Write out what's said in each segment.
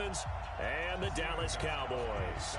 Ravens and the Dallas Cowboys.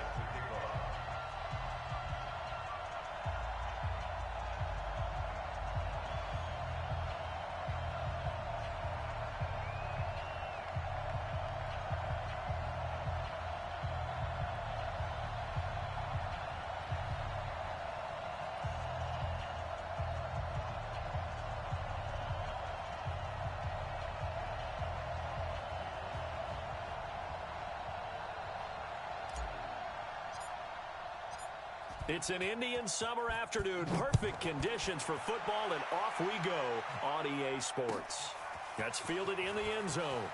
It's an Indian summer afternoon. Perfect conditions for football, and off we go on EA Sports. That's fielded in the end zone.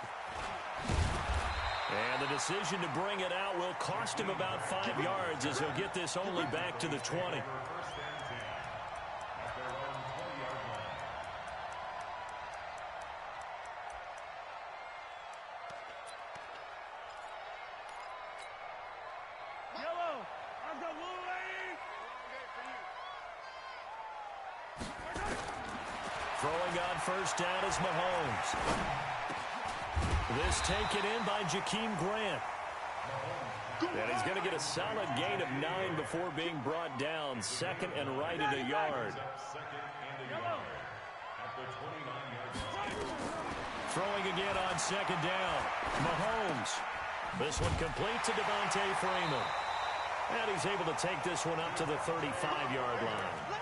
And the decision to bring it out will cost him about 5 yards as he'll get this only back to the 20. Throwing on first down is Mahomes. This taken in by Jakeem Grant. And he's going to get a solid gain of 9 before being brought down. Second and right at a yard. Throwing again on second down. Mahomes. This one complete to Devontae Freeman. And he's able to take this one up to the 35-yard line.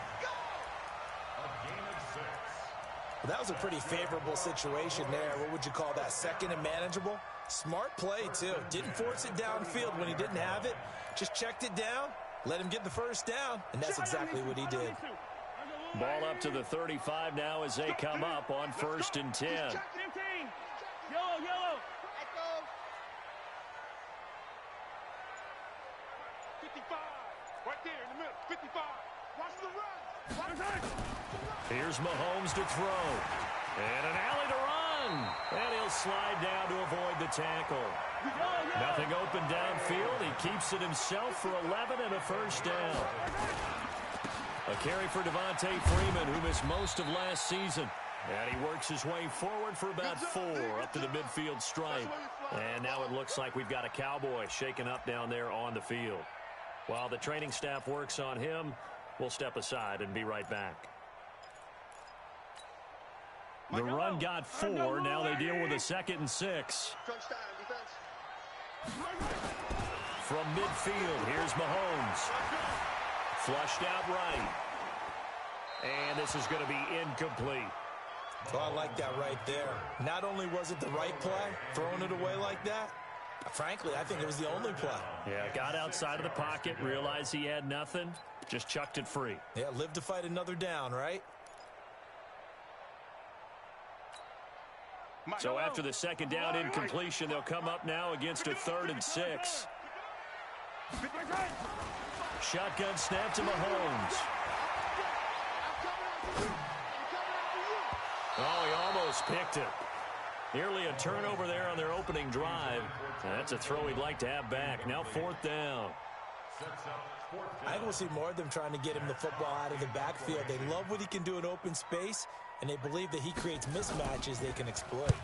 Well, that was a pretty favorable situation there. What would you call that? Second and manageable? Smart play, too. Didn't force it downfield when he didn't have it. Just checked it down, let him get the first down, and that's exactly what he did. Ball up to the 35 now as they come up on first and 10. Yellow. Let's go. 55. Right there in the middle. 55. Watch the run. Here's Mahomes to throw. And an alley to run. And he'll slide down to avoid the tackle. Nothing open downfield. He keeps it himself for 11 and a first down. A carry for Devontae Freeman, who missed most of last season. And he works his way forward for about 4 up to the midfield stripe. And now it looks like we've got a Cowboy shaken up down there on the field. While the training staff works on him, we'll step aside and be right back. The run got 4. Now they deal with a 2nd and 6. From midfield, here's Mahomes. Flushed out right. And this is going to be incomplete. Oh, I like that right there. Not only was it the right play, throwing it away like that, frankly, I think it was the only play. Yeah, got outside of the pocket, realized he had nothing, just chucked it free. Yeah, live to fight another down, right? So after the 2nd down incompletion, they'll come up now against a 3rd and 6. Shotgun snap to Mahomes. Oh, he almost picked it. Nearly a turnover there on their opening drive. That's a throw he'd like to have back. Now 4th down. I think we'll see more of them trying to get him the football out of the backfield. They love what he can do in open space, and they believe that he creates mismatches they can exploit.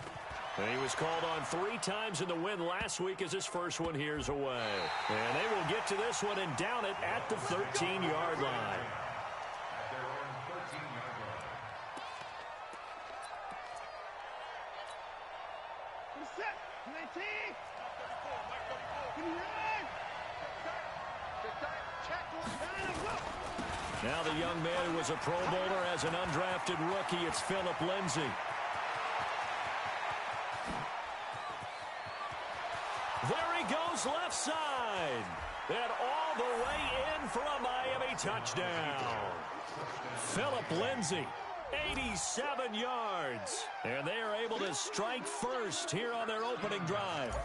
And he was called on 3 times in the win last week as his first one here's away. And they will get to this one and down it at the 13-yard line. Now the young man who was a Pro Bowler as an undrafted rookie, it's Philip Lindsay. There he goes left side. And all the way in for a Miami touchdown. Philip Lindsay, 87 yards. And they are able to strike first here on their opening drive.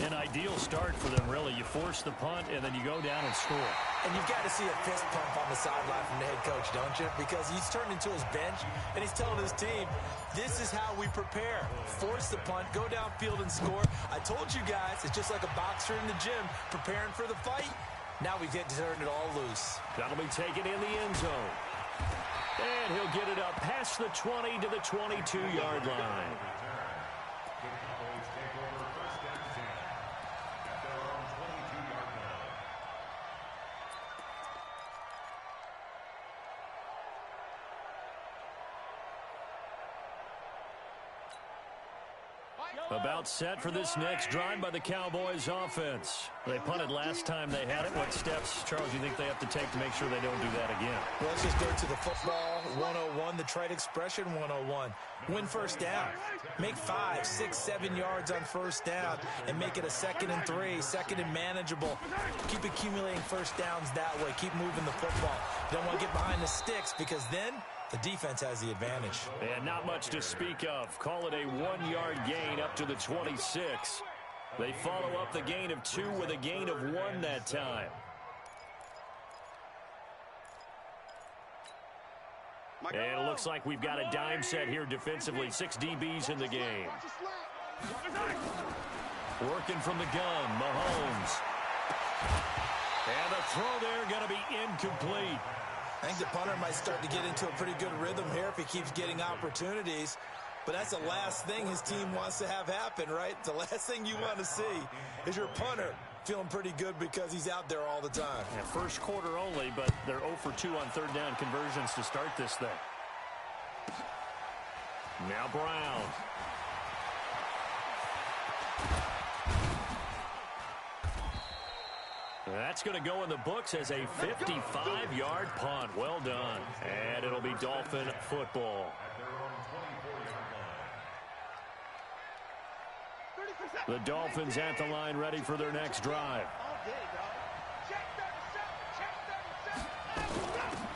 An ideal start for them, really. You force the punt, and then you go down and score. And you've got to see a fist pump on the sideline from the head coach, don't you? Because he's turned into his bench, and he's telling his team, this is how we prepare. Force the punt, go downfield and score. I told you guys, it's just like a boxer in the gym preparing for the fight. Now we get to turn it all loose. That'll be taken in the end zone. And he'll get it up past the 20 to the 22-yard line. About set for this next drive by the Cowboys offense. They punted last time they had it. What steps, Charles, do you think they have to take to make sure they don't do that again? Well, let's just go to the football 101, the trade expression 101. Win first down. Make 5, 6, 7 yards on first down and make it a 2nd and 3, 2nd and manageable. Keep accumulating first downs that way. Keep moving the football. You don't want to get behind the sticks because then the defense has the advantage. And not much to speak of. Call it a 1-yard gain up to the 26. They follow up the gain of 2 with a gain of 1 that time. And it looks like we've got a dime set here defensively. 6 DBs in the game. Working from the gun, Mahomes. And the throw there going to be incomplete. I think the punter might start to get into a pretty good rhythm here if he keeps getting opportunities. But that's the last thing his team wants to have happen, right? The last thing you want to see is your punter feeling pretty good because he's out there all the time. Yeah, first quarter only, but they're 0 for 2 on third down conversions to start this thing. Now Brown. That's going to go in the books as a 55-yard punt. Well done. And it'll be Dolphin football. The Dolphins at the line ready for their next drive.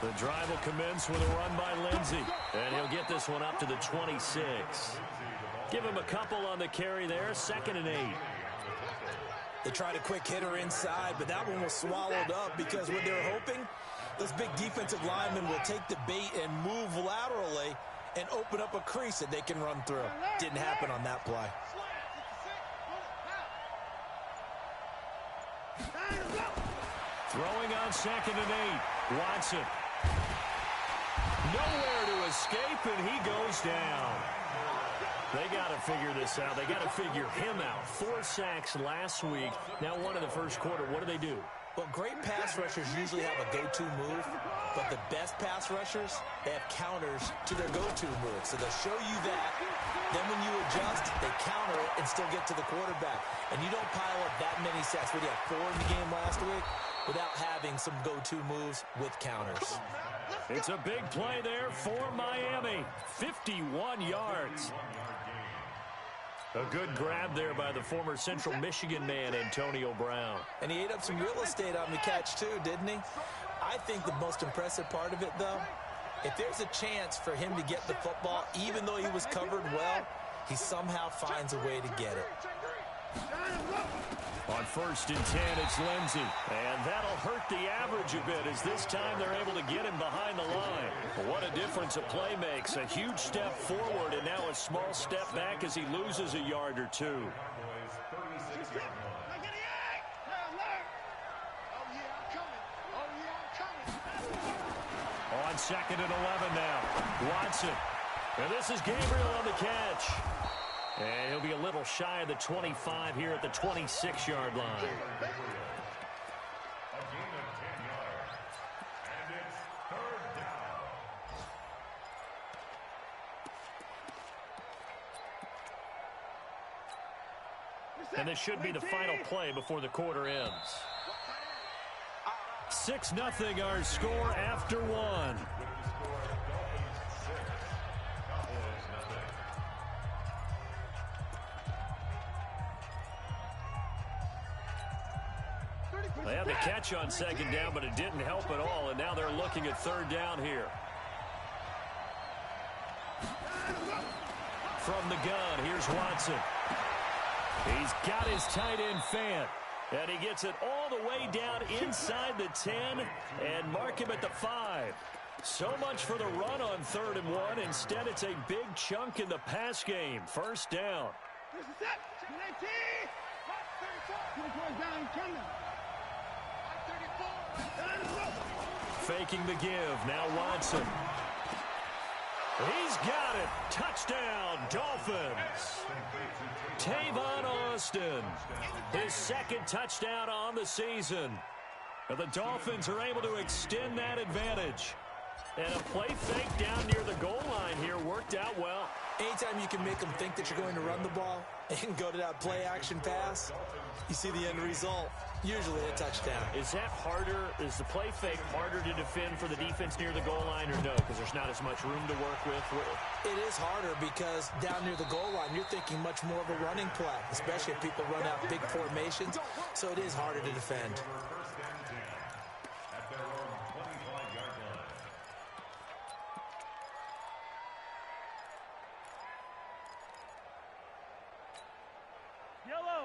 The drive will commence with a run by Lindsey. And he'll get this one up to the 26. Give him a couple on the carry there. 2nd and 8. They tried a quick hitter inside, but that one was swallowed up because what they're hoping, those big defensive linemen will take the bait and move laterally and open up a crease that they can run through. Didn't happen on that play. Throwing on 2nd and 8. Watson. Nowhere to escape, and he goes down. They got to figure this out. They got to figure him out. 4 sacks last week. Now 1 in the first quarter. What do? Well, great pass rushers usually have a go-to move, but the best pass rushers, they have counters to their go-to move. So they'll show you that. Then when you adjust, they counter it and still get to the quarterback. And you don't pile up that many sacks. We had 4 in the game last week without having some go-to moves with counters. It's a big play there for Miami. 51 yards. A good grab there by the former Central Michigan man, Antonio Brown. And he ate up some real estate on the catch, too, didn't he? I think the most impressive part of it, though, if there's a chance for him to get the football, even though he was covered well, he somehow finds a way to get it. On 1st and 10, it's Lindsey. And that'll hurt the average a bit as this time they're able to get him behind the line. What a difference a play makes. A huge step forward and now a small step back as he loses a yard or 2. On 2nd and 11 now. Watson. And this is Gabriel on the catch. And he'll be a little shy of the 25 here at the 26-yard line. And this should be the final play before the quarter ends. 6-0 our score after 1. They had the catch on 2nd down, but it didn't help at all, and now they're looking at 3rd down here. From the gun, here's Watson. He's got his tight end Fant, and he gets it all the way down inside the 10 and mark him at the 5. So much for the run on 3rd and 1. Instead, it's a big chunk in the pass game. 1st down. Faking the give. Now Watson. He's got it. Touchdown, Dolphins. Tavon Austin. His 2nd touchdown on the season. And the Dolphins are able to extend that advantage. And a play fake down near the goal line here worked out well. Anytime you can make them think that you're going to run the ball and go to that play-action pass, you see the end result, usually a touchdown. Is that harder? Is the play fake harder to defend for the defense near the goal line or no? Because there's not as much room to work with? It is harder because down near the goal line, you're thinking much more of a running play, especially if people run out big formations. So it is harder to defend.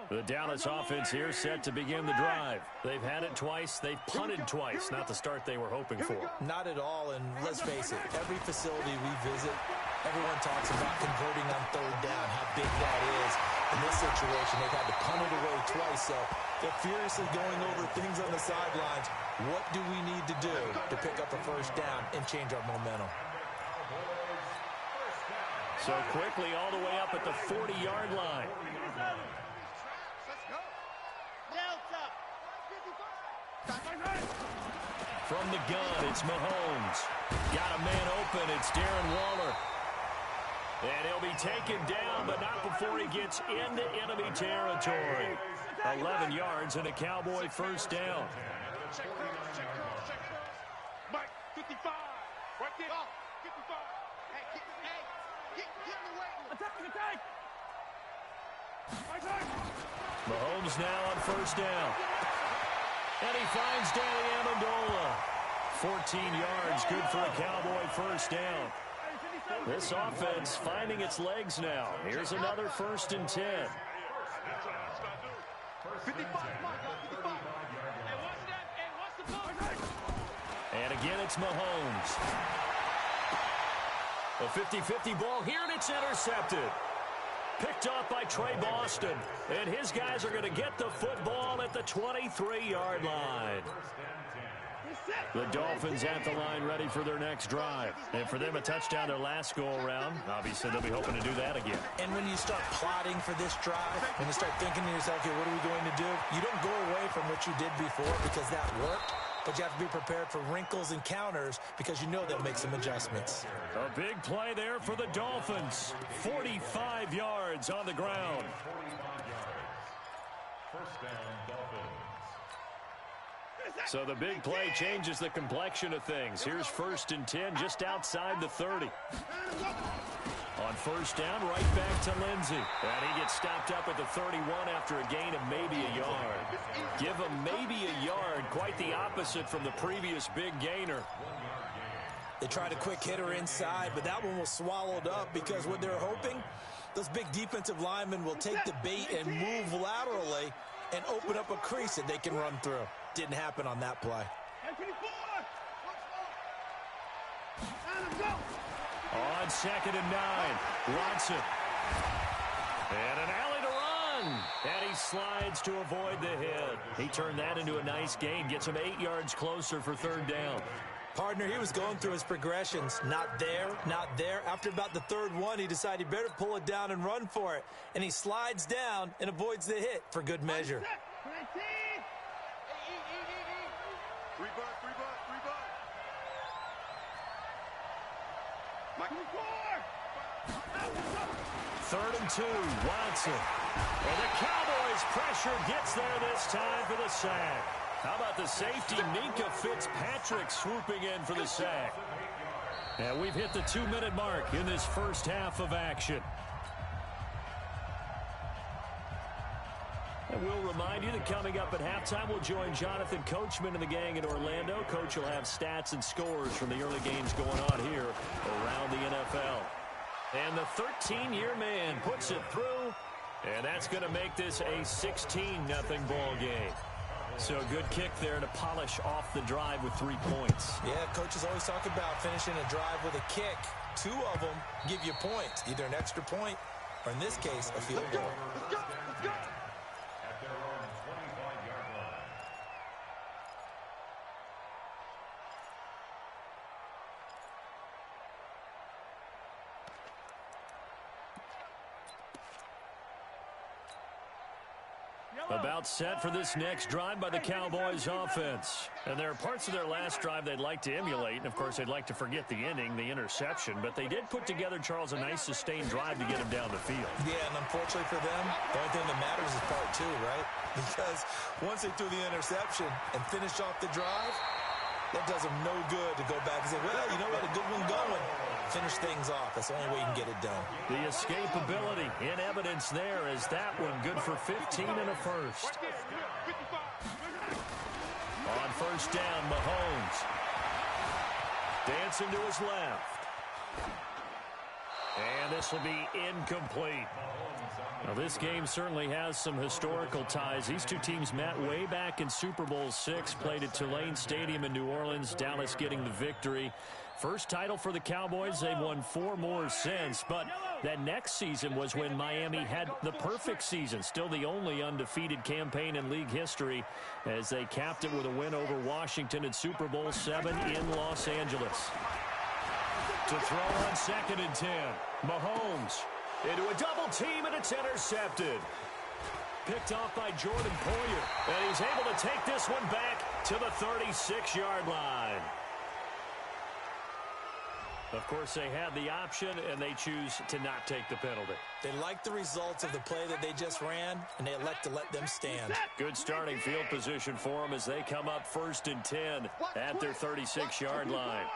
The Dallas offense here set to begin the drive. They've had it twice. They've punted twice. Not the start they were hoping for. Not at all, and let's face it, every facility we visit, everyone talks about converting on third down, how big that is. In this situation, they've had to punt it away twice, so they're furiously going over things on the sidelines. What do we need to do to pick up a first down and change our momentum? So quickly all the way up at the 40-yard line. From the gun, it's Mahomes. Got a man open. It's Darren Waller. And he'll be taken down, but not before he gets into enemy territory. 11 yards and a Cowboy first down. Mike, 55. Right there. 55. Hey, get me waiting. Attack. Mahomes now on first down. And he finds Danny Amendola. 14 yards, good for a Cowboy first down. This offense finding its legs now. Here's another 1st and 10. 55. And again, it's Mahomes. A 50-50 ball here, and it's intercepted. Picked off by Trey Boston. And his guys are going to get the football at the 23-yard line. The Dolphins at the line ready for their next drive. And for them, a touchdown their last go-around. Obviously, they'll be hoping to do that again. And when you start plotting for this drive, when you start thinking to yourself, okay, what are we going to do? You don't go away from what you did before because that worked. But you have to be prepared for wrinkles and counters because you know they'll make some adjustments. A big play there for the Dolphins. 45 yards on the ground. First down, Dolphins. So the big play changes the complexion of things. Here's 1st and 10 just outside the 30. On first down, right back to Lindsey. And he gets stopped up at the 31 after a gain of maybe a yard. Give him maybe a yard. Quite the opposite from the previous big gainer. They tried a quick hitter inside, but that one was swallowed up because what they're hoping, those big defensive linemen will take the bait and move laterally and open up a crease that they can run through. Didn't happen on that play. On 2nd and 9, Watson. And an alley to run. And he slides to avoid the hit. He turned that into a nice gain. Gets him 8 yards closer for 3rd down. Partner, he was going through his progressions. Not there, not there. After about the 3rd one, he decided he better pull it down and run for it. And he slides down and avoids the hit for good measure. Three butt. 3rd and 2, Watson. And the Cowboys pressure gets there this time for the sack. How about the safety, Minka Fitzpatrick, swooping in for the sack. And we've hit the 2-minute mark in this first half of action. And we'll remind you that coming up at halftime, we'll join Jonathan Coachman and the gang in Orlando. Coach will have stats and scores from the early games going on here around the NFL. And the 13-year man puts it through, and that's going to make this a 16-0 ball game. So a good kick there to polish off the drive with 3 points. Yeah, coaches always talk about finishing a drive with a kick. 2 of them give you points, either an extra point or, in this case, a field goal. Let's go. At their own 25-yard line. About set for this next drive by the Cowboys offense. And there are parts of their last drive they'd like to emulate. And, of course, they'd like to forget the inning, the interception. But they did put together, Charles, a nice sustained drive to get him down the field. Yeah, and unfortunately for them, the only thing that matters is part two, right? Because once they threw the interception and finished off the drive, that does them no good to go back and say, well, you know what, a good one going. Finish things off. That's the only way you can get it done. The escapability in evidence there is that one good for 15 and a first. On first down, Mahomes. Dancing to his left. And this will be incomplete. Now, this game certainly has some historical ties. These two teams met way back in Super Bowl VI, played at Tulane Stadium in New Orleans, Dallas getting the victory. First title for the Cowboys. They've won 4 more since, but that next season was when Miami had the perfect season, still the only undefeated campaign in league history, as they capped it with a win over Washington at Super Bowl VII in Los Angeles. To throw on 2nd and 10. Mahomes into a double team, and it's intercepted. Picked off by Jordan Poyer, and he's able to take this one back to the 36-yard line. Of course, they had the option, and they choose to not take the penalty. They like the results of the play that they just ran, and they elect to let them stand. Good starting field position for them as they come up 1st and 10 at their 36-yard line.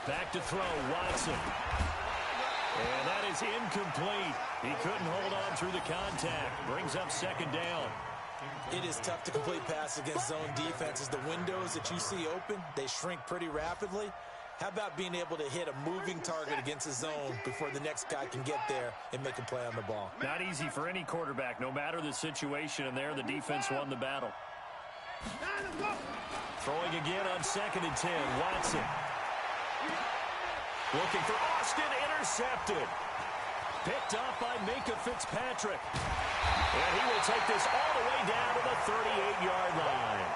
Back to throw, Watson. And that is incomplete. He couldn't hold on through the contact. Brings up 2nd down. It is tough to complete passes against zone defenses. The windows that you see open, they shrink pretty rapidly. How about being able to hit a moving target against a zone before the next guy can get there and make a play on the ball? Not easy for any quarterback, no matter the situation, and there the defense won the battle. Throwing again on 2nd and 10, Watson. Looking for Austin, intercepted. Picked off by Minka Fitzpatrick. And he will take this all the way down to the 38-yard line.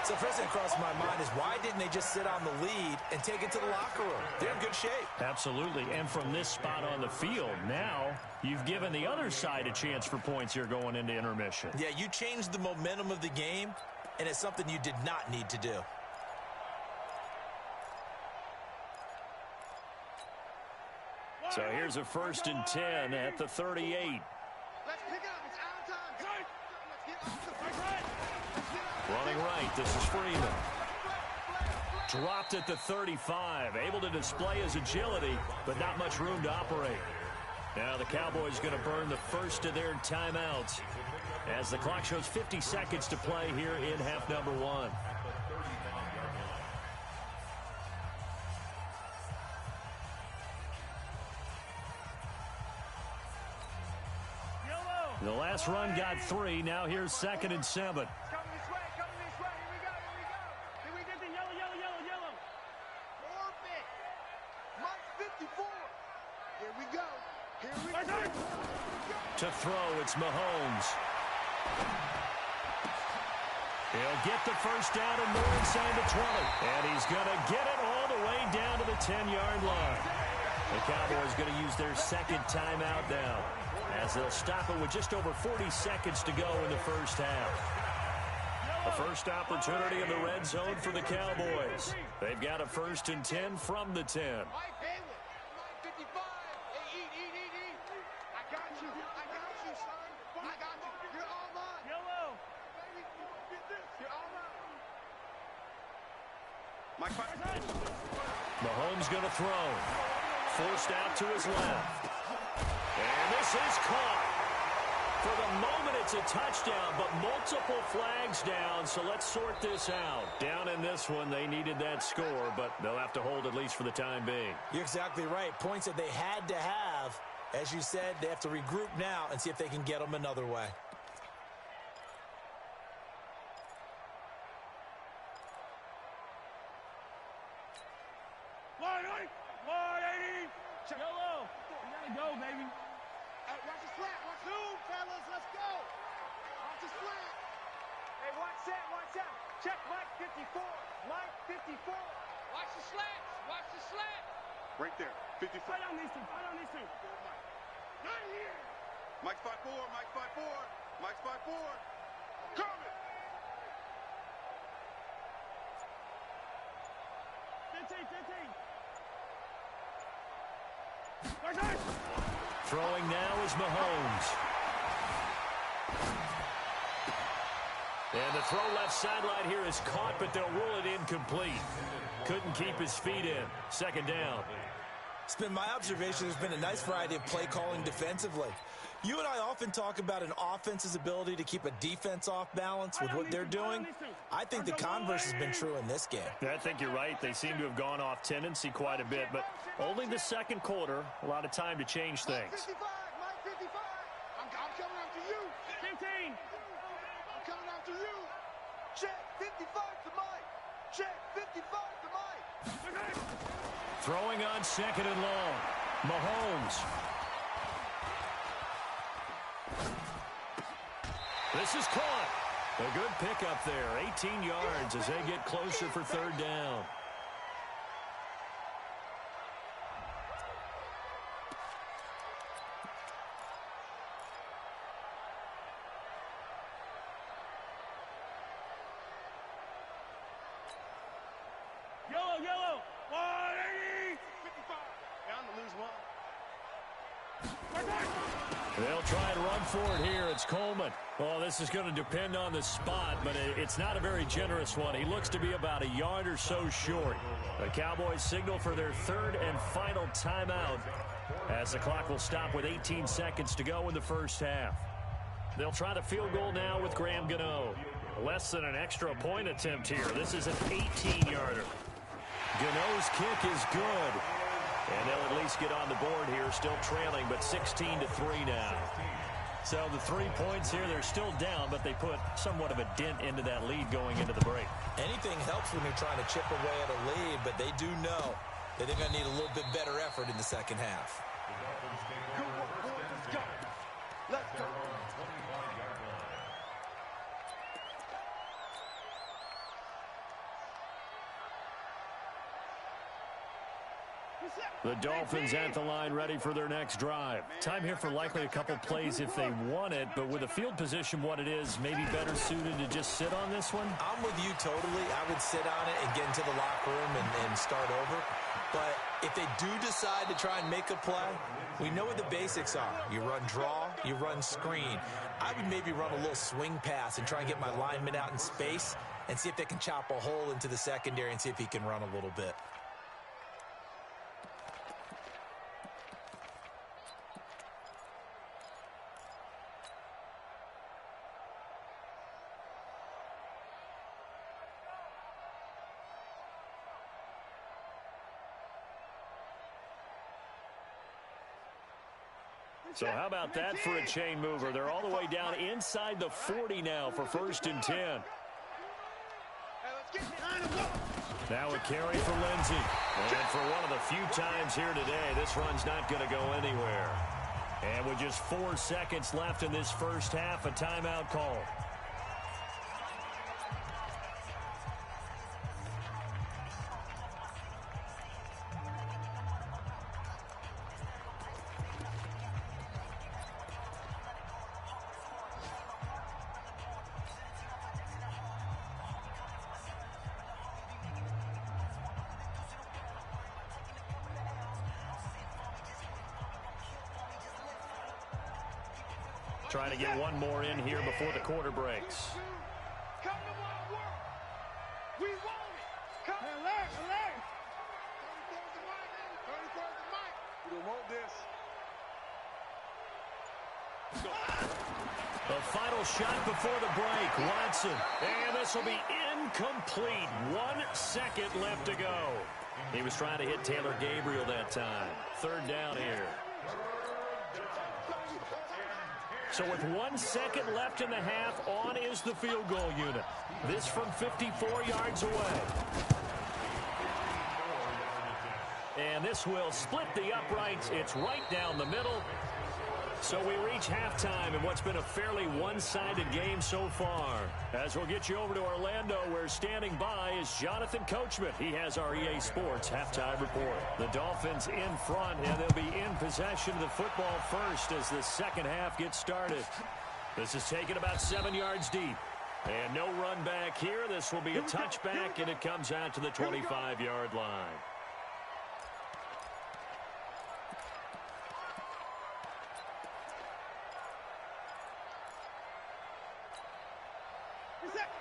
So first thing across my mind is, why didn't they just sit on the lead and take it to the locker room? They're in good shape. Absolutely. And from this spot on the field, now you've given the other side a chance for points here going into intermission. Yeah, you changed the momentum of the game, and it's something you did not need to do. So here's a 1st and 10 at the 38. Let's pick up. It's our time. Running right, this is Freeman. Dropped at the 35, able to display his agility, but not much room to operate. Now the Cowboys going to burn the first of their timeouts as the clock shows 50 seconds to play here in half number 1. The last run got 3. Now here's 2nd and 7. Coming this way. Here we get the yellow. Orbit. Mike 54. Here we go. To throw, it's Mahomes. He'll get the first down and more inside the 20. And he's going to get it all the way down to the 10-yard line. The Cowboys going to use their 2nd timeout now, as they'll stop it with just over 40 seconds to go in the first half. The first opportunity in the red zone for the Cowboys. They've got a 1st and 10 from the 10. Mike 55. Hey, eat. I got you, son. I got you. You're all mine. Yellow. Baby, get this. You're all mine. Mike 5. Mahomes going to throw. Forced out to his left. And this is caught. For the moment, it's a touchdown, but multiple flags down, so let's sort this out. Down in this one, they needed that score, but they'll have to hold at least for the time being. You're exactly right. Points that they had to have. As you said, they have to regroup now and see if they can get them another way. Yellow. You gotta go, baby. Hey, watch the slant. Watch zoom, fellas. Let's go. Watch the slant. Hey, watch that. Check Mike 54. Mike 54. the slats. Watch the slat. Right there. 55. Fight on these two. Fight on these two. Not here. Mike's 5'4", Mike's 5'4", Mike's 5'4". Coming. 15. Throwing now is Mahomes. And the throw left sideline here is caught, but they'll rule it incomplete. Couldn't keep his feet in. Second down. It's been my observation there's been a nice variety of play calling defensively. You and I often talk about an offense's ability to keep a defense off balance with what they're doing. I think the converse has been true in this game. I think you're right. They seem to have gone off tendency quite a bit, but only the second quarter, a lot of time to change things. 55, Mike 55. I'm coming after you. 15. I'm coming after you. Check 55 to Mike. Check 55 to Mike. Throwing on second and long. Mahomes. This is caught. A good pickup there. 18 yards as they get closer for third down. Yellow. 180. 55. Down to lose one. They'll try and run for it here. It's Coleman. Well, this is going to depend on the spot, but it's not a very generous one. He looks to be about a yard or so short. The Cowboys signal for their third and final timeout as the clock will stop with 18 seconds to go in the first half. They'll try the field goal now with Graham Gano. Less than an extra point attempt here. This is an 18-yarder. Gano's kick is good. And they'll at least get on the board here, still trailing, but 16-3 now. So the 3 points here, they're still down, but they put somewhat of a dent into that lead going into the break. Anything helps when you're trying to chip away at a lead, but they do know that they're going to need a little bit better effort in the second half. Good work, boys. Let's go. Let's go. The Dolphins at the line ready for their next drive. Time here for likely a couple plays if they want it, but with the field position what it is, maybe better suited to just sit on this one? I'm with you totally. I would sit on it and get into the locker room and start over. But if they do decide to try and make a play, we know what the basics are. You run draw, you run screen. I would maybe run a little swing pass and try and get my lineman out in space and see if they can chop a hole into the secondary and see if he can run a little bit. So how about that for a chain mover? They're all the way down inside the 40 now for 1st and 10. Now a carry for Lindsey. And for one of the few times here today, this run's not going to go anywhere. And with just 4 seconds left in this first half, a timeout call. Trying to get one more in here before the quarter breaks. Come to my work. We want it. Come. Alert. 34's the mic. 34's the mic. We don't want this. The final shot before the break. Watson. And this will be incomplete. 1 second left to go. He was trying to hit Taylor Gabriel that time. Third down here. So with 1 second left in the half, on is the field goal unit. This from 54 yards away. And this will split the uprights. It's right down the middle. So we reach halftime in what's been a fairly one-sided game so far. As we'll get you over to Orlando, where standing by is Jonathan Coachman. He has our EA Sports halftime report. The Dolphins in front, and they'll be in possession of the football first as the second half gets started. This is taken about 7 yards deep. And no run back here. This will be a touchback, and it comes out to the 25-yard line.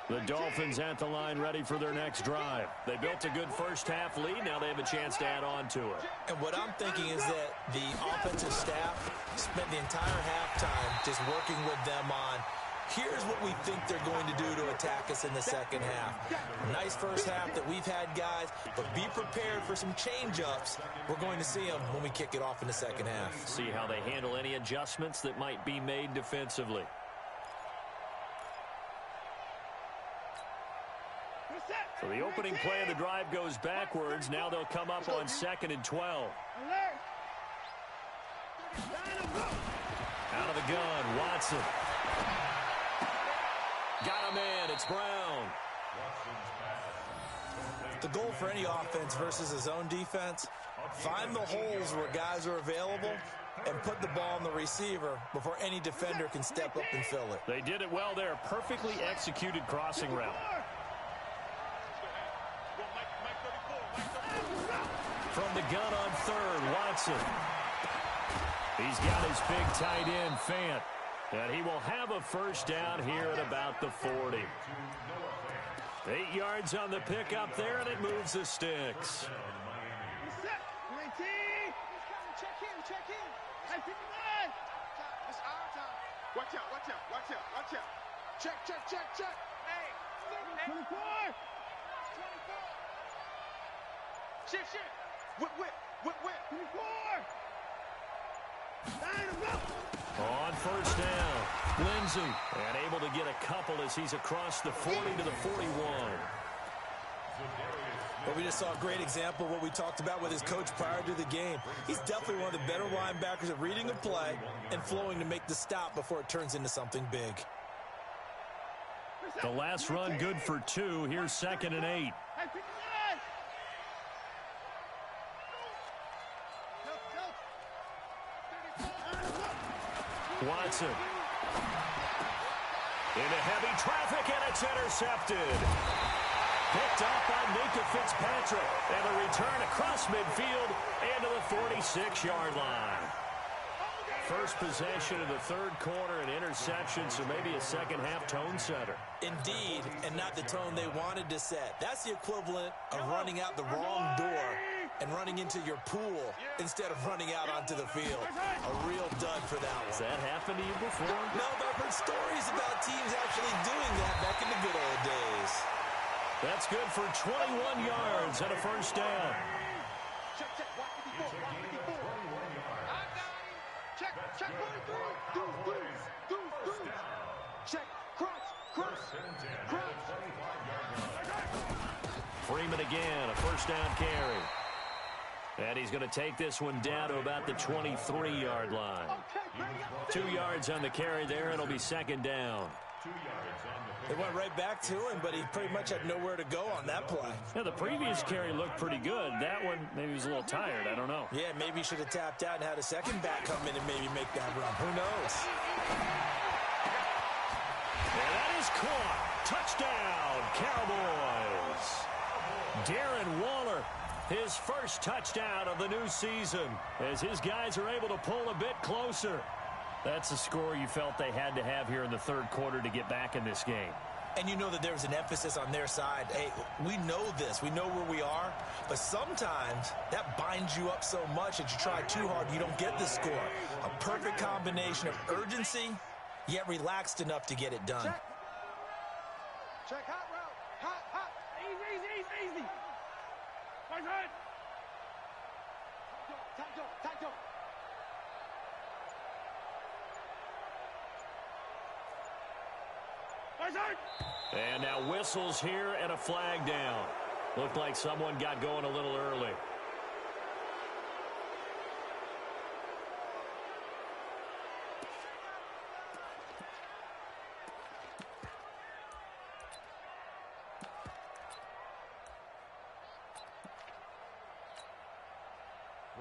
The Dolphins at the line ready for their next drive. They built a good first-half lead. Now they have a chance to add on to it. And what I'm thinking is that the offensive staff spent the entire halftime just working with them on, here's what we think they're going to do to attack us in the second half. Nice first half that we've had, guys, but be prepared for some change-ups. We're going to see them when we kick it off in the second half. See how they handle any adjustments that might be made defensively. So the opening play of the drive goes backwards. Now they'll come up on 2nd and 12. Out of the gun, Watson. Got a man, it's Brown. The goal for any offense versus a zone defense, find the holes where guys are available and put the ball on the receiver before any defender can step up and fill it. They did it well there. Perfectly executed crossing route. From the gun on 3rd, Watson. He's got his big tight end, Fant. And he will have a first down here at about the 40. 8 yards on the pickup there, and it moves the sticks. Watch out, watch out, watch out, watch out. Check, check, check, check. Hey, 24. 24. Shit, shit. Whip, whip, whip, whip. 24. On first down, Lindsey, and able to get a couple as he's across the 40 to the 41. Well, we just saw a great example of what we talked about with his coach prior to the game. He's definitely one of the better linebackers at reading a play and flowing to make the stop before it turns into something big. The last run good for 2. Here's 2nd and 8. Watson. Into heavy traffic, and it's intercepted. Picked up by Minka Fitzpatrick. And a return across midfield and to the 46-yard line. First possession of the 3rd quarter, an interception, so maybe a second-half tone setter. Indeed, and not the tone they wanted to set. That's the equivalent of running out the wrong door and running into your pool instead of running out onto the field. A real dud for that one. Has that happened to you before? No, but I've heard stories about teams actually doing that back in the good old days. That's good for 21 yards and a first down. Check, check, 154, 154. I got him. Check, check, 43. Deuce. Check, cross. Freeman again, a first down carry. And he's going to take this one down to about the 23-yard line. 2 yards on the carry there, and it'll be 2nd down. They went right back to him, but he pretty much had nowhere to go on that play. Yeah, the previous carry looked pretty good. That one, maybe he was a little tired. I don't know. Yeah, maybe he should have tapped out and had a second back come in and maybe make that run. Who knows? And that is caught. Touchdown, Cowboys. Darren Waller, his first touchdown of the new season, as his guys are able to pull a bit closer. That's the score you felt they had to have here in the 3rd quarter to get back in this game. And you know that there's an emphasis on their side. Hey, we know this. We know where we are. But sometimes that binds you up so much that you try too hard, you don't get the score. A perfect combination of urgency, yet relaxed enough to get it done. Check hot route. Hot. Easy. Hard. Tight go. And now whistles here and a flag down. Looked like someone got going a little early.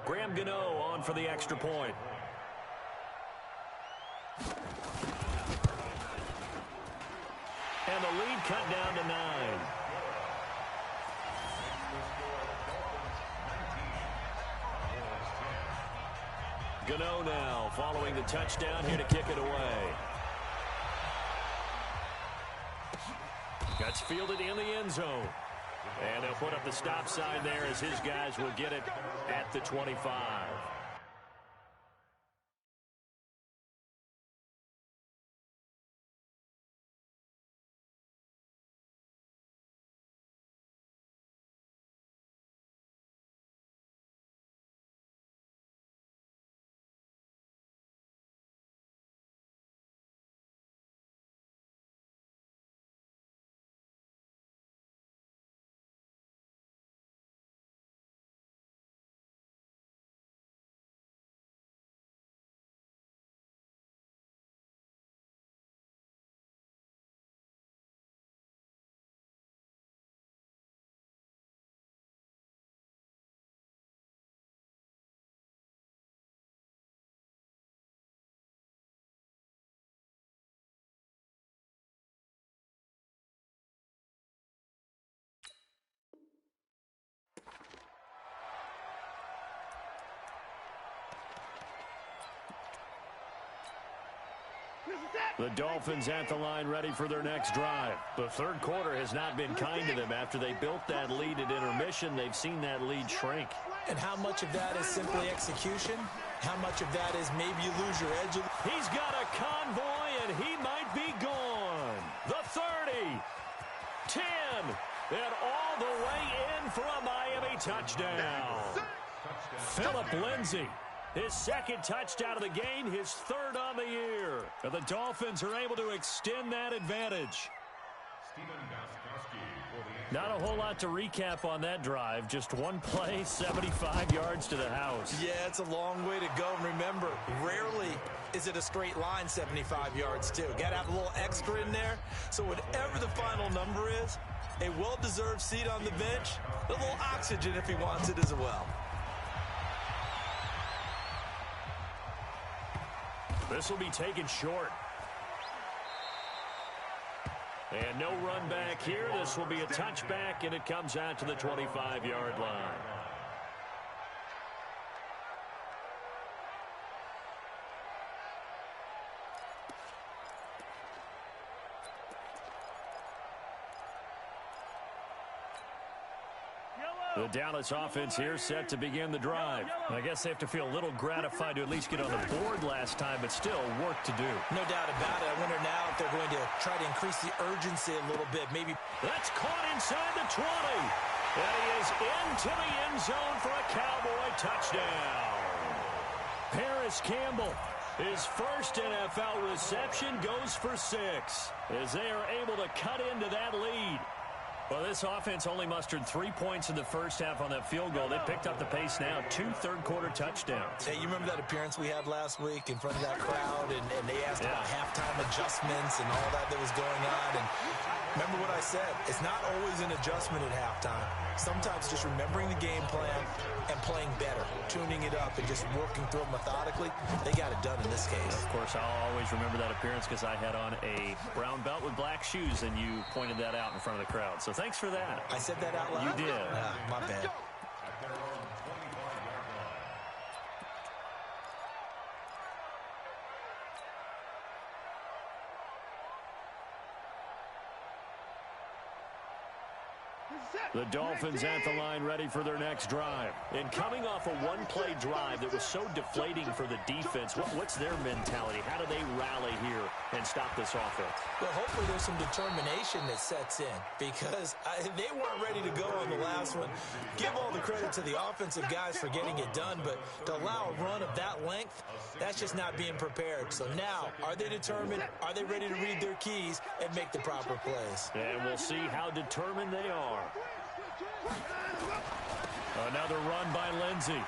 Graham Gano on for the extra point. And the lead cut down to 9. Gano now following the touchdown here to kick it away. Gets fielded in the end zone. And they'll put up the stop sign there as his guys will get it at the 25. The Dolphins at the line ready for their next drive. The third quarter has not been kind to them. After they built that lead at intermission, they've seen that lead shrink. And how much of that is simply execution? How much of that is maybe you lose your edge? He's got a convoy, and he might be gone. The 30, 10, and all the way in for a Miami touchdown. Phillip Lindsay. His second touchdown of the game, his third on the year. And the Dolphins are able to extend that advantage. Not a whole lot to recap on that drive. Just one play, 75 yards to the house. Yeah, it's a long way to go. And remember, rarely is it a straight line 75 yards, too. Got to have a little extra in there. So whatever the final number is, a well-deserved seat on the bench, a little oxygen if he wants it as well. This will be taken short. And no run back here. This will be a touchback, and it comes out to the 25-yard line. The Dallas offense here set to begin the drive. I guess they have to feel a little gratified to at least get on the board last time, but still work to do. No doubt about it. I wonder now if they're going to try to increase the urgency a little bit. Maybe. That's caught inside the 20. And he is into the end zone for a Cowboy touchdown. Paris Campbell, his first NFL reception, goes for 6 as they are able to cut into that lead. Well, this offense only mustered 3 points in the first half on that field goal. They picked up the pace now, 2 third-quarter touchdowns. Hey, you remember that appearance we had last week in front of that crowd, and they asked about halftime adjustments and all that was going on. And remember what I said, it's not always an adjustment at halftime. Sometimes just remembering the game plan and playing better, tuning it up and just working through it methodically. They got it done in this case. Of course, I'll always remember that appearance because I had on a brown belt with black shoes, and you pointed that out in front of the crowd. So thanks for that. I said that out loud? You did. My bad. The Dolphins at the line ready for their next drive. And coming off a one-play drive that was so deflating for the defense, what's their mentality? How do they rally here and stop this offense? Well, hopefully there's some determination that sets in because they weren't ready to go on the last one. Give all the credit to the offensive guys for getting it done, but to allow a run of that length, that's just not being prepared. So now, are they determined? Are they ready to read their keys and make the proper plays? And we'll see how determined they are. Another run by Lindsay.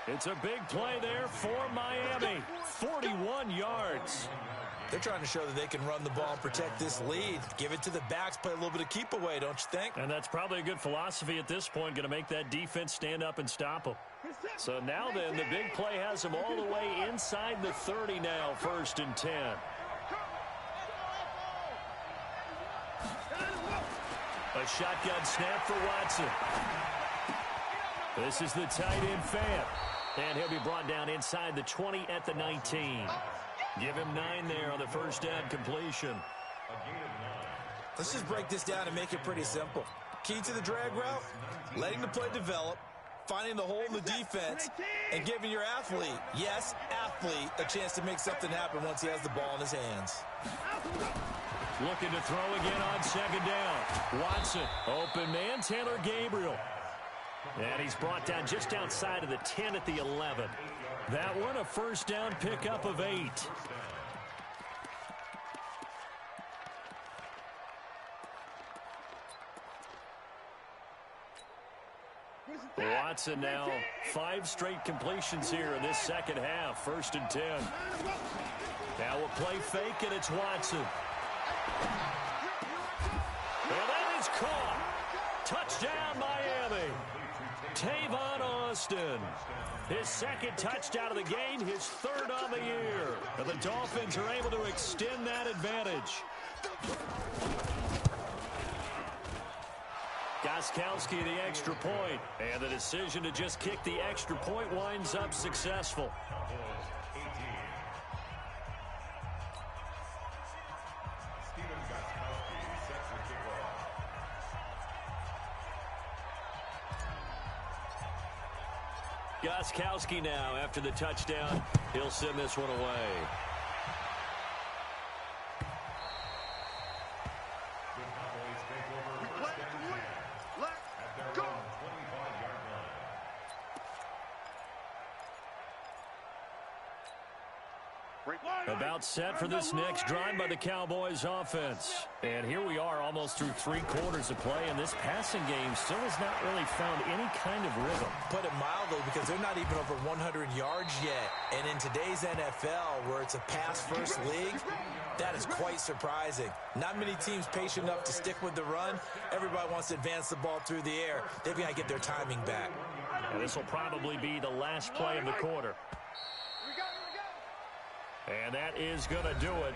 It's a big play there for Miami. 41 yards. They're trying to show that they can run the ball and protect this lead. Give it to the backs, play a little bit of keep away, don't you think? And that's probably a good philosophy at this point, going to make that defense stand up and stop them. So now then, the big play has them all the way inside the 30 now, 1st and 10. A shotgun snap for Watson. This is the tight end Fant. And he'll be brought down inside the 20 at the 19. Give him 9 there on the first down completion. Let's just break this down and make it pretty simple. Key to the drag route, letting the play develop, finding the hole in the defense, and giving your athlete, yes, athlete, a chance to make something happen once he has the ball in his hands. Looking to throw again on 2nd down. Watson, open man, Taylor Gabriel. And he's brought down just outside of the 10 at the 11. That one a first down pickup of 8. Watson now 5 straight completions here in this second half. 1st and 10. Now a play fake, and it's Watson. And that is caught. Touchdown, Miami. Tavon Austin. His 2nd touchdown of the game, his 3rd on the year. And the Dolphins are able to extend that advantage. Gostkowski the extra point. And the decision to just kick the extra point winds up successful. Gostkowski now, after the touchdown, he'll send this one away. About set for this next drive by the Cowboys offense. And here we are almost through 3 quarters of play, and this passing game still has not really found any kind of rhythm. Put it mildly, because they're not even over 100 yards yet. And in today's NFL, where it's a pass-first league, that is quite surprising. Not many teams patient enough to stick with the run. Everybody wants to advance the ball through the air. They've got to get their timing back. And this will probably be the last play of the quarter. And that is going to do it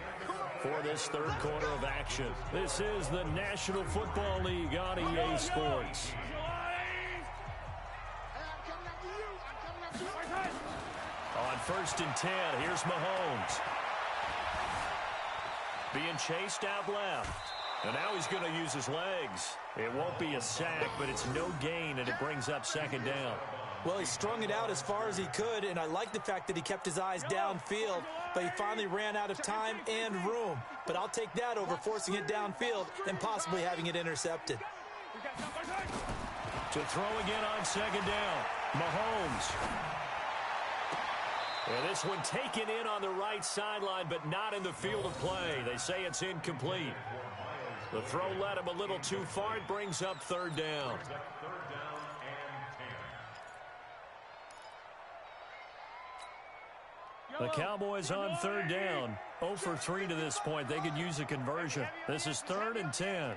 for this 3rd quarter of action. This is the National Football League on EA Sports. On 1st and 10, here's Mahomes. Being chased out left. And now he's going to use his legs. It won't be a sack, but it's no gain, and it brings up 2nd down. Well, he strung it out as far as he could, and I like the fact that he kept his eyes downfield, but he finally ran out of time and room. But I'll take that over forcing it downfield and possibly having it intercepted. To throw again on 2nd down, Mahomes. And this one taken in on the right sideline, but not in the field of play. They say it's incomplete. The throw led him a little too far. It brings up 3rd down. The Cowboys on 3rd down. 0 for 3 to this point. They could use a conversion. This is 3rd and 10. Right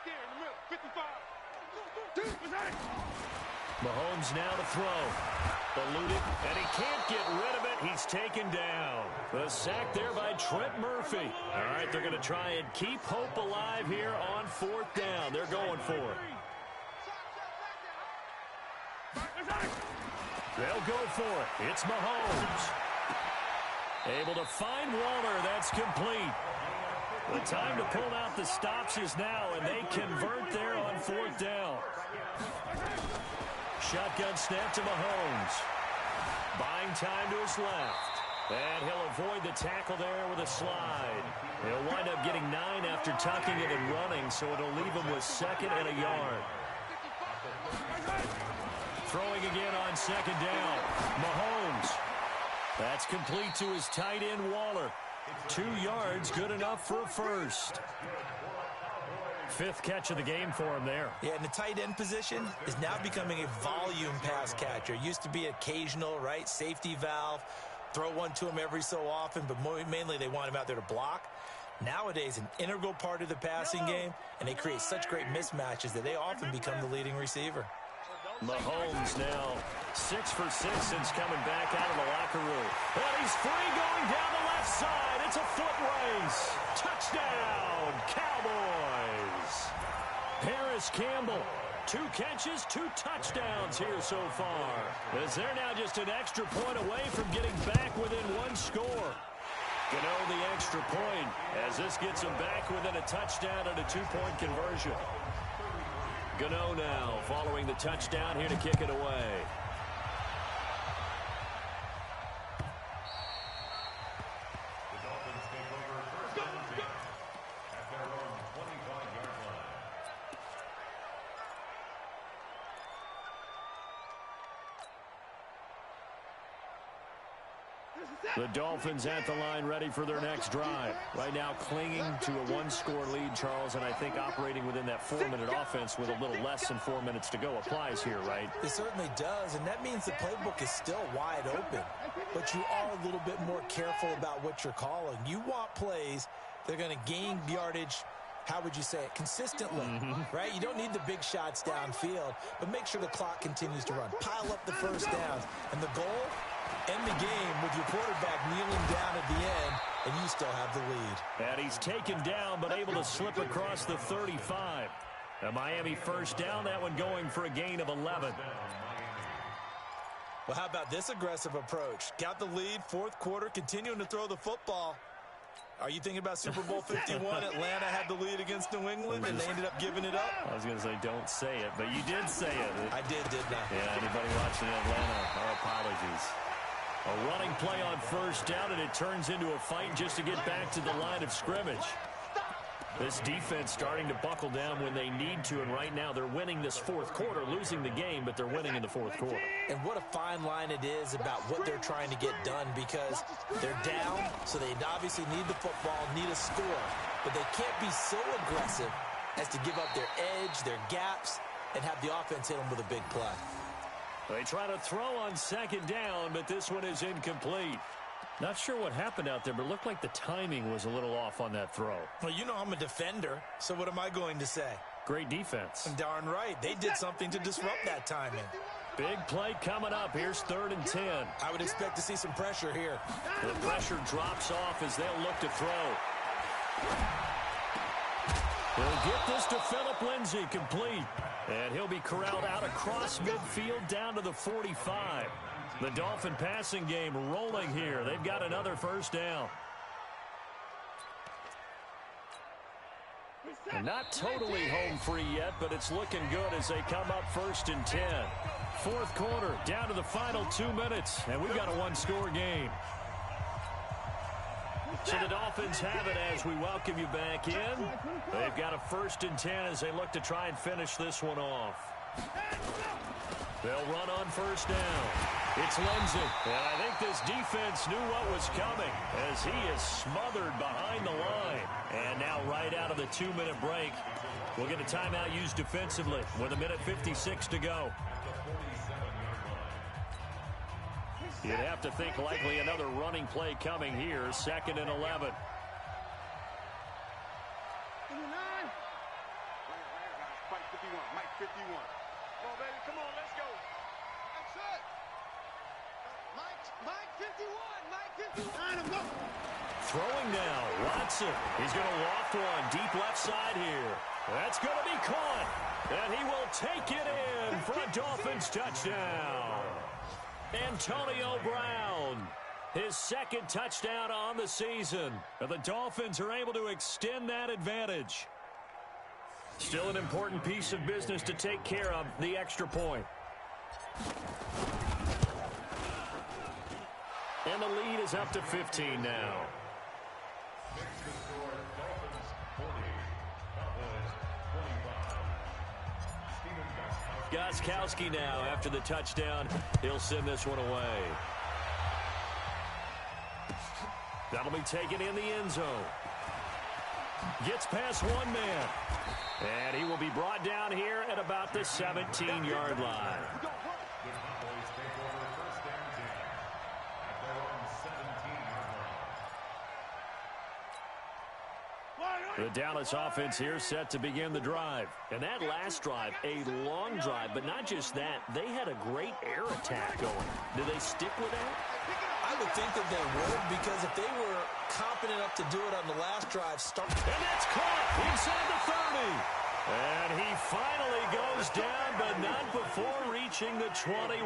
there in the middle, 55. Mahomes now to throw. Eluded, and he can't get rid of it. He's taken down. The sack there by Trent Murphy. All right, they're going to try and keep hope alive here on 4th down. They're going for it. They'll go for it. It's Mahomes. Able to find Waller. That's complete. The time to pull out the stops is now, and they convert there on 4th down. Shotgun snap to Mahomes. Buying time to his left. And he'll avoid the tackle there with a slide. He'll wind up getting 9 after tucking it and running, so it'll leave him with 2nd and a yard. Throwing again on 2nd down. Mahomes. That's complete to his tight end, Waller. 2 yards, good enough for a first. Fifth catch of the game for him there. Yeah, and the tight end position is now becoming a volume pass catcher. Used to be occasional, right? Safety valve. Throw one to him every so often, but mainly they want him out there to block. Nowadays, an integral part of the passing game, and they create such great mismatches that they often become the leading receiver. Mahomes now 6 for 6 since coming back out of the locker room. And he's free going down the left side. It's a foot race. Touchdown, Cowboys. Harris Campbell, 2 catches, 2 touchdowns here so far, as they're now just an extra point away from getting back within 1 score. Gano the extra point, as this gets him back within a touchdown and a 2-point conversion. Gano now following the touchdown here to kick it away. The Dolphins take over first and 10 at their own 25-yard line. The Dolphins at the line ready for their next drive. Right now clinging to a 1-score lead, Charles, and I think operating within that 4-minute offense with a little less than 4 minutes to go applies here, right? It certainly does, and that means the playbook is still wide open. But you are a little bit more careful about what you're calling. You want plays that are going to gain yardage, how would you say it, consistently, right? You don't need the big shots downfield, but make sure the clock continues to run. Pile up the first downs, and the goal, end the game with your quarterback kneeling down at the end, and you still have the lead. And he's taken down, but able to slip across the 35. A Miami first down, that one going for a gain of 11. Well, how about this aggressive approach? Got the lead, 4th quarter, continuing to throw the football. Are you thinking about Super Bowl 51? Atlanta had the lead against New England, and they ended up giving it up? I was going to say, don't say it, but you did say it. I didn't I? Yeah, anybody watching Atlanta, our apologies. A running play on first down, and it turns into a fight just to get back to the line of scrimmage. This defense starting to buckle down when they need to, and right now they're winning this 4th quarter, losing the game, but they're winning in the 4th quarter. And what a fine line it is about what they're trying to get done, because they're down, so they obviously need the football, need a score, but they can't be so aggressive as to give up their edge, their gaps, and have the offense hit them with a big play. They try to throw on 2nd down, but this one is incomplete. Not sure what happened out there, but it looked like the timing was a little off on that throw. Well, you know I'm a defender, so what am I going to say? Great defense. Darn right. They did something to disrupt that timing. Big play coming up. Here's 3rd and 10. I would expect to see some pressure here. The pressure drops off as they'll look to throw. They'll get this to Phillip Lindsay, complete. And he'll be corralled out across midfield down to the 45. The Dolphin passing game rolling here. They've got another first down. And not totally home free yet, but it's looking good as they come up 1st and 10. 4th quarter, down to the final 2 minutes, and we've got a 1-score game. So the Dolphins have it as we welcome you back in. They've got a 1st and 10 as they look to try and finish this one off. They'll run on first down. It's Lindsay. And I think this defense knew what was coming as he is smothered behind the line. And now right out of the 2-minute break, we'll get a timeout used defensively with 1:56 to go. You'd have to think likely another running play coming here. 2nd and 11. Mike 51, Mike 51. Come on, baby, come on, let's go. That's it. Mike 51, Mike 51. Throwing now, Watson. He's going to loft one deep left side here. That's going to be caught. And he will take it in for a Dolphins touchdown. Antonio Brown, his 2nd touchdown on the season. And the Dolphins are able to extend that advantage. Still an important piece of business to take care of, the extra point. And the lead is up to 15 now. Gostkowski now after the touchdown. He'll send this one away. That'll be taken in the end zone. Gets past one man. And he will be brought down here at about the 17-yard line. The Cowboys take over first and 10 at their own 17-yard line. The Dallas offense here set to begin the drive. And that last drive, a long drive, but not just that. They had a great air attack going. Do they stick with that? I would think that they would, because if they were confident enough to do it on the last drive, and that's caught inside the 30. And he finally goes down, but not before reaching the 21.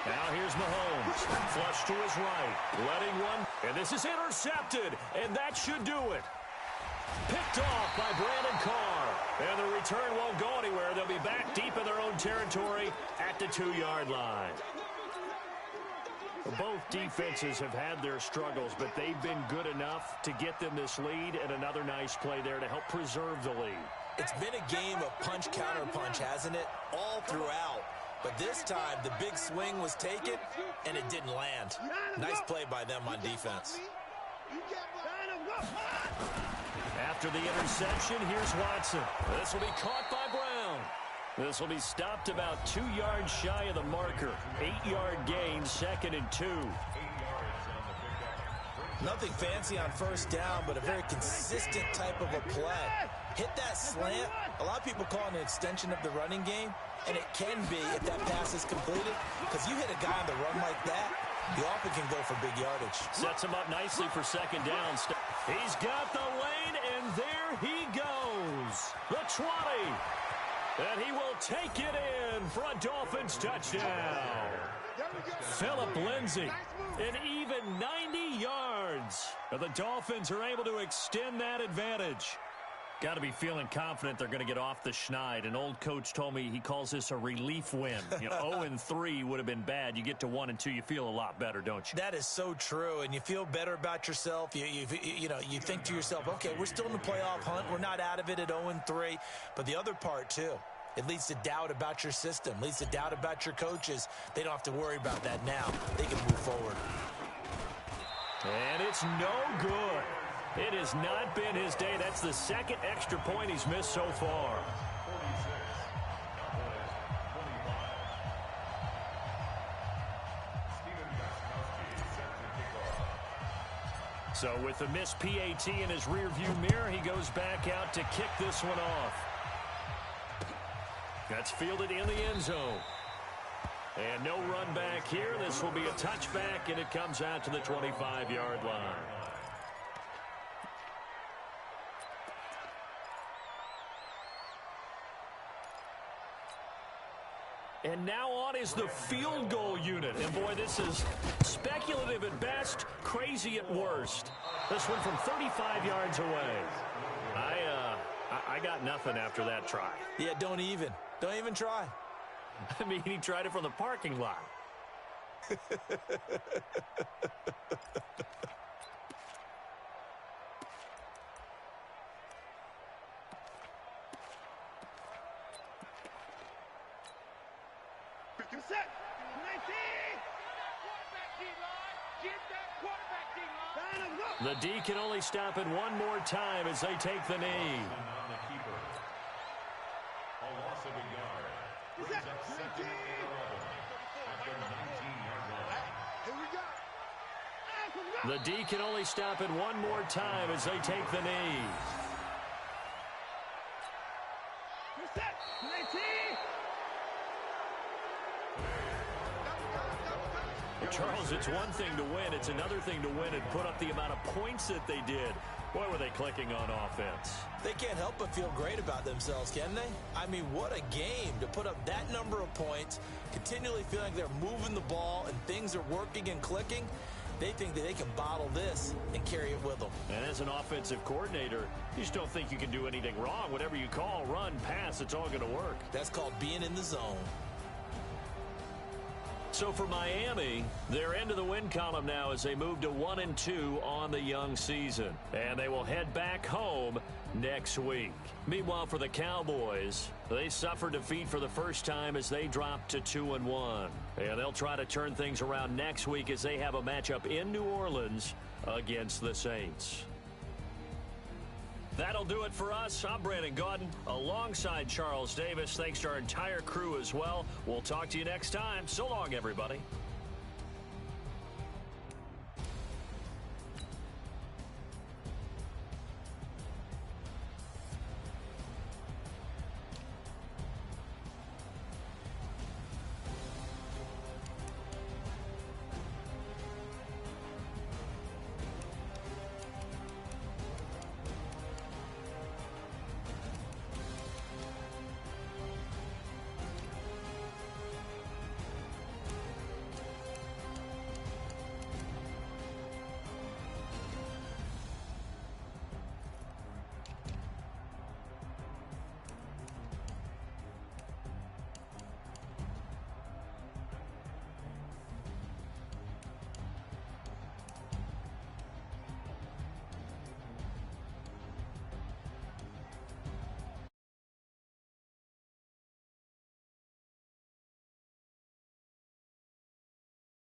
Now here's Mahomes. Flush to his right. Letting one. And this is intercepted. And that should do it. Picked off by Brandon Carr. And the return won't go anywhere. They'll be back deep in their own territory at the 2-yard line. Both defenses have had their struggles, but they've been good enough to get them this lead, and another nice play there to help preserve the lead. It's been a game of punch-counter-punch, hasn't it? All throughout. But this time, the big swing was taken, and it didn't land. Nice play by them on defense. After the interception, here's Watson. This will be caught by Brown. This will be stopped about 2 yards shy of the marker. 8-yard gain, 2nd and 2. Nothing fancy on first down, but a very consistent type of a play. Hit that slant. A lot of people call it an extension of the running game, and it can be if that pass is completed, because you hit a guy on the run like that, he often can go for big yardage. Sets him up nicely for 2nd down. He's got the lane, and there he goes. The 20. And he will take it in for a Dolphins touchdown. Phillip Lindsay, an even 90 yards. And the Dolphins are able to extend that advantage. Got to be feeling confident they're going to get off the schneid. An old coach told me he calls this a relief win. 0-3 would have been bad. You get to 1-2, you feel a lot better, don't you? That is so true, and you feel better about yourself. You think to yourself, okay, we're still in the playoff hunt. We're not out of it at 0-3. But the other part, too, it leads to doubt about your system, leads to doubt about your coaches. They don't have to worry about that now. They can move forward. And it's no good. It has not been his day. That's the 2nd extra point he's missed so far. 46. So with the missed PAT in his rearview mirror, he goes back out to kick this one off. That's fielded in the end zone. And no run back here. This will be a touchback, and it comes out to the 25-yard line. And now on is the field goal unit. And, boy, this is speculative at best, crazy at worst. This one from 35 yards away. I got nothing after that try. Yeah, don't even try. I mean, he tried it from the parking lot. Set. 19. The D can only stop it one more time as they take the knee. On the keeper. A loss of a yard. Brings up 2nd and 11 at the 19-yard line. Here we go. The D can only stop it one more time as they take the knee. Set. 19. Charles, it's one thing to win. It's another thing to win and put up the amount of points that they did. Boy, were they clicking on offense. They can't help but feel great about themselves, can they? I mean, what a game to put up that number of points, continually feeling like they're moving the ball and things are working and clicking. They think that they can bottle this and carry it with them. And as an offensive coordinator, you just don't think you can do anything wrong. Whatever you call, run, pass, it's all going to work. That's called being in the zone. So for Miami, they're into the win column now as they move to 1-2 on the young season. And they will head back home next week. Meanwhile, for the Cowboys, they suffered defeat for the first time as they dropped to 2-1. And they'll try to turn things around next week as they have a matchup in New Orleans against the Saints. That'll do it for us. I'm Brandon Gaudin alongside Charles Davis. Thanks to our entire crew as well. We'll talk to you next time. So long, everybody.